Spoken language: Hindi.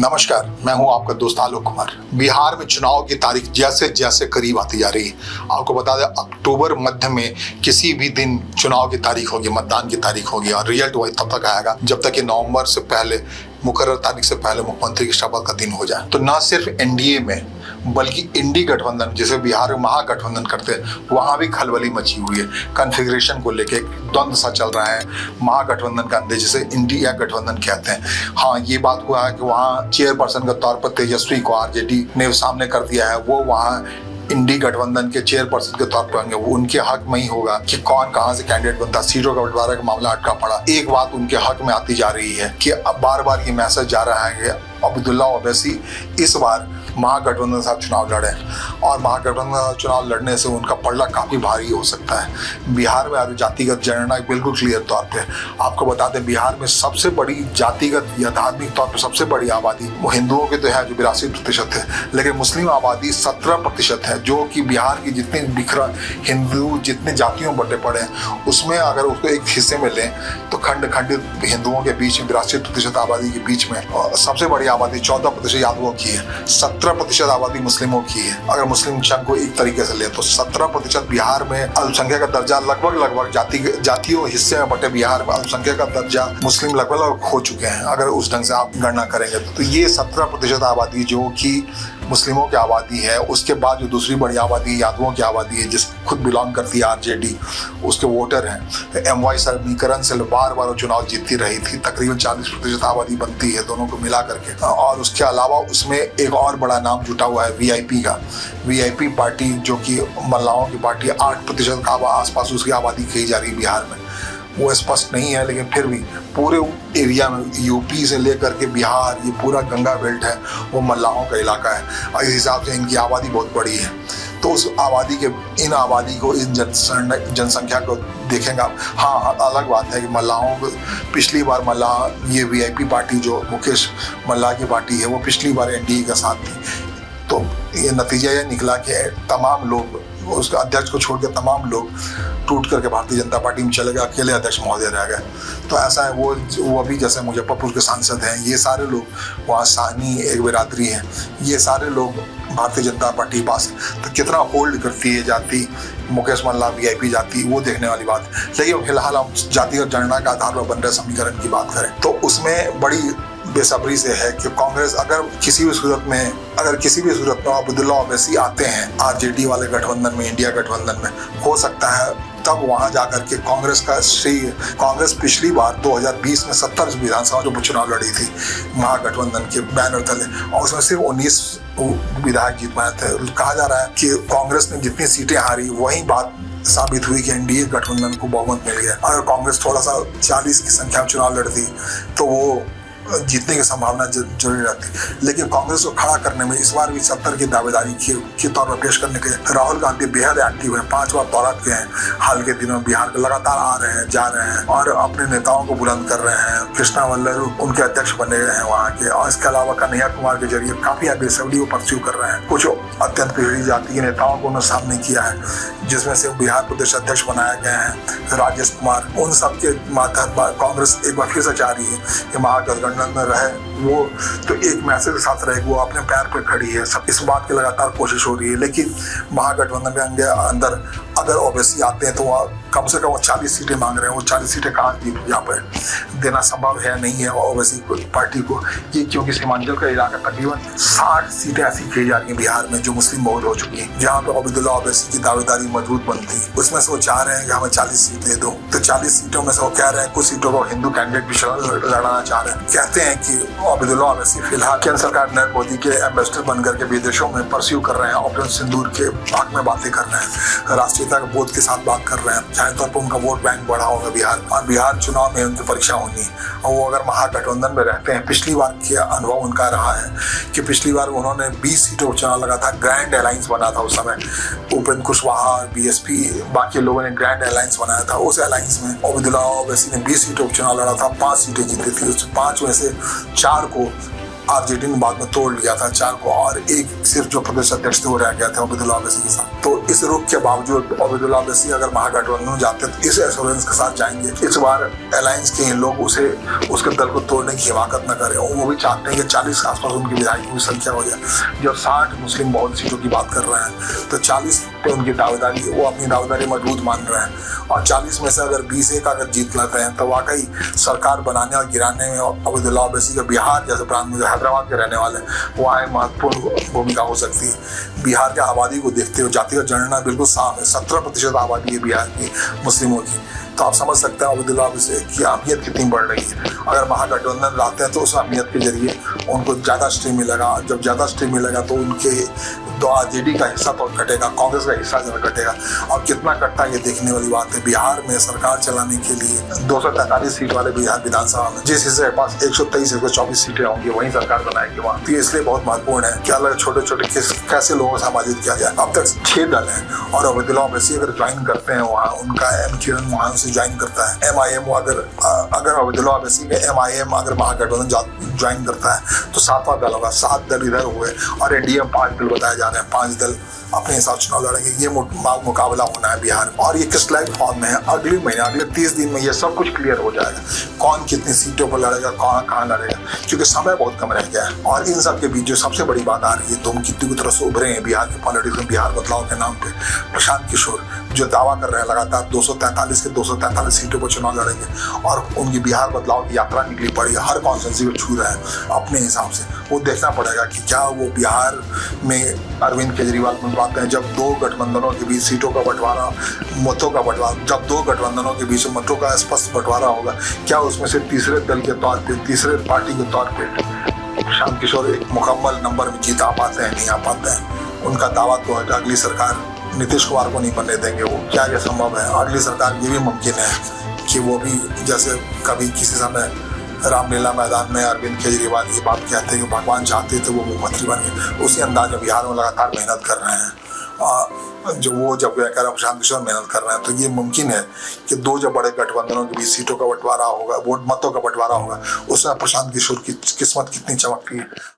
नमस्कार, मैं हूं आपका दोस्त आलोक कुमार। बिहार में चुनाव की तारीख जैसे जैसे करीब आती जा रही है, आपको बता दें अक्टूबर मध्य में किसी भी दिन चुनाव की तारीख होगी, मतदान की तारीख होगी और रिजल्ट वही तब तक आएगा जब तक कि नवंबर से पहले, मुकर्रर तारीख से पहले मुख्यमंत्री की शपथ का दिन हो जाए। तो न सिर्फ एनडीए में बल्कि इंडी गठबंधन, जिसे बिहार में महागठबंधन करते हैं, वहां भी खलबली मची हुई है। कॉन्फ़िगरेशन को लेके द्वंद्व सा चल रहा है महागठबंधन का अंदर, जिसे इंडिया गठबंधन कहते हैं। हाँ, ये बात हुआ है कि वहाँ चेयरपर्सन के तौर पर तेजस्वी को आरजेडी ने सामने कर दिया है, वो वहाँ इंडी गठबंधन के चेयरपर्सन के तौर पर होंगे। वो उनके हक में ही होगा कि कौन कहां से कैंडिडेट बनता। सीटों का बंटवारा का मामला अटका पड़ा। एक बात उनके हक में आती जा रही है कि अब बार बार ये मैसेज जा रहा है कि अब्दुल्ला ओवैसी इस बार महागठबंधन के साथ चुनाव लड़े और महागठबंधन के साथ चुनाव लड़ने से उनका पलड़ा काफी भारी हो सकता है। बिहार में जातिगत जनगणना बिल्कुल क्लियर तौर पे आपको बता दें, बिहार में सबसे बड़ी जातिगत या धार्मिक तौर पर सबसे बड़ी आबादी वो हिंदुओं की तो है जो 82% है, लेकिन मुस्लिम आबादी 17% है, जो कि बिहार की जितने बिखरा हिंदू जितने जातियों बटे पड़े हैं उसमें अगर उसको एक हिस्से में लें तो खंड खंडित हिंदुओं के बीच में 82% आबादी के बीच में सबसे बड़ी आबादी 14% यादवों की है, 17% आबादी मुस्लिमों की है। अगर मुस्लिम चंग को एक तरीके से ले तो 17% बिहार में अल्पसंख्यक का दर्जा लगभग जातियों हिस्से में बटे बिहार में अल्पसंख्यक का दर्जा मुस्लिम लगभग खो चुके हैं, अगर उस ढंग से आप गणना करेंगे तो ये 17% आबादी जो कि मुस्लिमों की आबादी है, उसके बाद जो दूसरी बड़ी आबादी यादवों की आबादी है जिस खुद बिलोंग करती है आरजेडी, उसके वोटर हैं। एमवाई समीकरण से बार बार चुनाव जीतती रही थी, तकरीबन 40% आबादी बनती है दोनों को मिला करके। और उसके अलावा उसमें एक और बड़ा नाम जुटा हुआ है वीआईपी का। वीआईपी पार्टी जो कि मल्लाहों की पार्टी 8% का आसपास उसकी आबादी कही जा रही है बिहार में। वो स्पष्ट नहीं है, लेकिन फिर भी पूरे एरिया में यूपी से लेकर के बिहार, ये पूरा गंगा बेल्ट है, वो मल्लाहों का इलाका है और इस हिसाब से इनकी आबादी बहुत बड़ी है। तो उस आबादी के इन आबादी को, इन जनसंख्या को देखेंगे आप। हाँ, अलग बात है कि मल्लाहों को पिछली बार मल्लाह, ये वीआईपी पार्टी जो मुकेश मल्लाह की पार्टी है, वो पिछली बार एनडीए के साथ थी। तो ये नतीजा ये निकला कि तमाम लोग, उसका अध्यक्ष को छोड़ के तमाम लोग टूट करके भारतीय जनता पार्टी में चले गए, अकेले अध्यक्ष महोदय रह गए। तो ऐसा है, वो अभी जैसे मुजफ्फरपुर के सांसद हैं, ये सारे लोग, वहाँ सानी एक बिरादरी है, ये सारे लोग भारतीय जनता पार्टी के पास। तो कितना होल्ड करती है जाति मुकेश मल्लाह वीआईपी जाति, वो देखने वाली बात है। लेकिन फिलहाल हम जातिगत जनगणना के आधार पर बन रहे समीकरण की बात करें तो उसमें बड़ी बेसब्री से है कि कांग्रेस अगर किसी भी सूरत में अब्दुल्ला ओवैसी आते हैं आरजेडी वाले गठबंधन में, इंडिया गठबंधन में, हो सकता है तब वहां जाकर के कांग्रेस पिछली बार 2020 में 70 विधानसभा जो चुनाव लड़ी थी महागठबंधन के बैनर तले, और उसमें सिर्फ 19 विधायक जीत पाए थे। कहा जा रहा है कि कांग्रेस ने जितनी सीटें हारी वही बात साबित हुई कि एनडीए गठबंधन को बहुमत मिल गया। अगर कांग्रेस थोड़ा सा 40 की संख्या में चुनाव लड़ती तो वो जीतने की संभावना जरूर रहती। लेकिन कांग्रेस को खड़ा करने में इस बार भी 70 की दावेदारी के तौर पर पेश करने के राहुल गांधी बेहद एक्टिव है। 5 बार दौरा किए हैं हाल के दिनों में बिहार के, लगातार आ रहे हैं, जा रहे हैं और अपने नेताओं को बुलंद कर रहे हैं। कृष्णा वल्लभ उनके अध्यक्ष बने गए हैं वहाँ के, और इसके अलावा कन्हैया कुमार के जरिए काफी अग्रेसिवली वो परस्यू कर रहे हैं। कुछ अत्यंत पिछड़ी जाति के नेताओं को उन्होंने सामने किया है, जिसमें से बिहार प्रदेश अध्यक्ष बनाए गए हैं राजेश कुमार। उन सबके माध्यम पर कांग्रेस एक बार फिर से चाह रही है कि महागठबंधन में रहे, वो तो एक मैसेज के साथ रहे, वो अपने पैर पे खड़ी है। सब इस बात की लगातार कोशिश हो रही है। लेकिन महागठबंधन के अंदर अगर ओवैसी आते हैं तो वह कम से कम वो 40 सीटें मांग रहे हैं। वो 40 सीटें कहाँ यहाँ पर देना संभव है, नहीं है ओवैसी पार्टी को, ये क्योंकि सीमांचल का इलाका तकरीबन 60 सीटें ऐसी कही जा रही हैं बिहार में जो मुस्लिम बहुल हो चुकी हैं, जहाँ पे अब्दुल्ला ओवैसी की दावेदारी मजबूत बनती है। उसमें से वो चाह रहे हैं कि हमें 40 सीट दे दो। तो 40 सीटों में से वो कह रहे हैं कुछ सीटों को हिंदू कैंडिडेट भी लड़ाना चाह रहे हैं। कहते हैं कि अब्दुल्ला ओवैसी फिलहाल केंद्र सरकार नरेंद्र मोदी के एम्बेसडर बनकर के विदेशों में परस्यू कर रहे हैं, ऑपरेशन सिंदूर के भाग में बातें कर रहे हैं, राष्ट्रीयता के बोध के साथ बात कर रहे हैं, चाहे तौर पर उनका वोट बैंक बढ़ा होगा बिहार में, और बिहार चुनाव में उनकी परीक्षा होनी है। और वो अगर महागठबंधन में रहते हैं, पिछली बार के अनुभव उनका रहा है कि पिछली बार उन्होंने 20 सीटों पर चुनाव लगा था, ग्रैंड अलायंस बना था उस समय, उपेंद्र कुशवाहा, बीएसपी, बाकी लोगों ने ग्रैंड अलायंस बनाया था। उस अलायंस में अब्दुल्ला ओवैसी ने 20 सीटों पर चुनाव लड़ा था, 5 सीटें जीती थी। उस 5 में से 4 को आरजेडी ने बाद में तोड़ लिया था 4 को, और एक सिर्फ जो प्रदेश अध्यक्ष थे वो रह गया था ओबैदुल्ला ओवैसी के साथ। तो इस रुख के बावजूद ओबैदुल्ला ओवैसी अगर महागठबंधन में जाते तो इस एश्योरेंस के साथ जाएंगे इस बार अलायंस के इन लोग उसके दल को तोड़ने की हिमाकत न करें। वो भी चाहते हैं कि 40 के आसपास उनकी विधायकों की संख्या हो जाए। जब 60 मुस्लिम बहुल सीटों की बात कर रहे हैं तो 40 पे उनकी दावेदारी, वो अपनी दावेदारी मजबूत मान रहे हैं, और 40 में से अगर 20 अगर जीत लेते हैं तो वाकई सरकार बनाने और गिराने में ओबैदुल्ला ओवैसी का बिहार जैसे प्रांत में जो हैदराबाद के रहने वाले वहाँ एक महत्वपूर्ण भूमिका हो सकती है। बिहार की आबादी को देखते हुए जातिगत जनगणना बिल्कुल साफ है, 17% आबादी है बिहार की मुस्लिमों की। तो आप समझ सकते हैं ओबैदुल्ला ओवैसी की अहमियत कितनी बढ़ रही है। अगर महागठबंधन लाते हैं तो उस अहमियत के जरिए उनको ज़्यादा स्ट्रीम मिलेगा। जब ज़्यादा स्ट्रीम मिलेगा तो उनके तो आरजेडी का हिस्सा तो घटेगा, कांग्रेस का हिस्सा जरा घटेगा, और कितना कटता ये देखने वाली बात है। बिहार में सरकार चलाने के लिए 243 सीट वाले बिहार विधानसभा में जिस हिस्से के पास 123 124 सीटें होंगी वहीं सरकार बनाएगी वहाँ। तो इसलिए बहुत महत्वपूर्ण है कि अलग छोटे छोटे कैसे लोगों को समाजित किया जाए। अब तक 6 दल हैं और ओबैदुल्ला ओवैसी अगर ज्वाइन करते हैं वहाँ, उनका MQN वहाँ से ज्वाइन करता है, MIM अगर ओबैदुल्ला ओवैसी के MIM अगर महागठबंधन ज्वाइन करता है तो 7वां दल होगा। 7 दल इधर हुए और एनडीए में 5 दल बताए जा रहे हैं। 5 दल अपने हिसाब से चुनाव लड़ेंगे। ये मुकाबला होना है बिहार में, और ये किस लाइक फॉर्म में है अगले महीने, अगले 30 दिन में ये सब कुछ क्लियर हो जाएगा। कौन कितनी सीटों पर लड़ेगा, कहाँ लड़ेगा, क्योंकि समय बहुत कम रह गया है। और इन सब के बीच जो सबसे बड़ी बात आ रही है, धूमकेतु की तरह से उभरे हैं बिहार के पॉलिटिक्स में बिहार बदलाव के नाम पे प्रशांत किशोर, जो दावा कर रहे हैं लगातार 243 के 243 सीटों पर चुनाव लड़ेंगे, और उनकी बिहार बदलाव की यात्रा निकली पड़ी है, हर कॉन्स्टिट्यूंसी को छू रहे हैं अपने हिसाब से। वो देखना पड़ेगा कि क्या वो बिहार में अरविंद केजरीवाल बनवाते हैं। जब 2 गठबंधनों के बीच सीटों का बंटवारा, मतों का बंटवारा, जब 2 गठबंधनों के बीच मतों का स्पष्ट बंटवारा होगा, क्या उसमें से तीसरे दल के तौर पे, तीसरे पार्टी के तौर पे प्रशांत किशोर एक मुकम्मल नंबर में जीत आ पाते हैं, नहीं आ पाते हैं। उनका दावा तो है कि अगली सरकार नीतीश कुमार को नहीं बनने देंगे वो। क्या यह संभव है? अगली सरकार ये भी मुमकिन है कि वो भी जैसे कभी किसी समय रामलीला मैदान में अरविंद केजरीवाल ये बात कहते हैं कि भगवान चाहते थे वो मुख्यमंत्री बन गए, उसी अंदाज में बिहार में लगातार मेहनत कर रहे हैं। जो वो जब प्रशांत किशोर मेहनत कर रहे हैं, तो ये मुमकिन है कि 2 जब बड़े गठबंधनों के बीच सीटों का बंटवारा होगा, वोट मतों का बंटवारा होगा, उसमें प्रशांत किशोर की किस्मत कितनी चमकती है।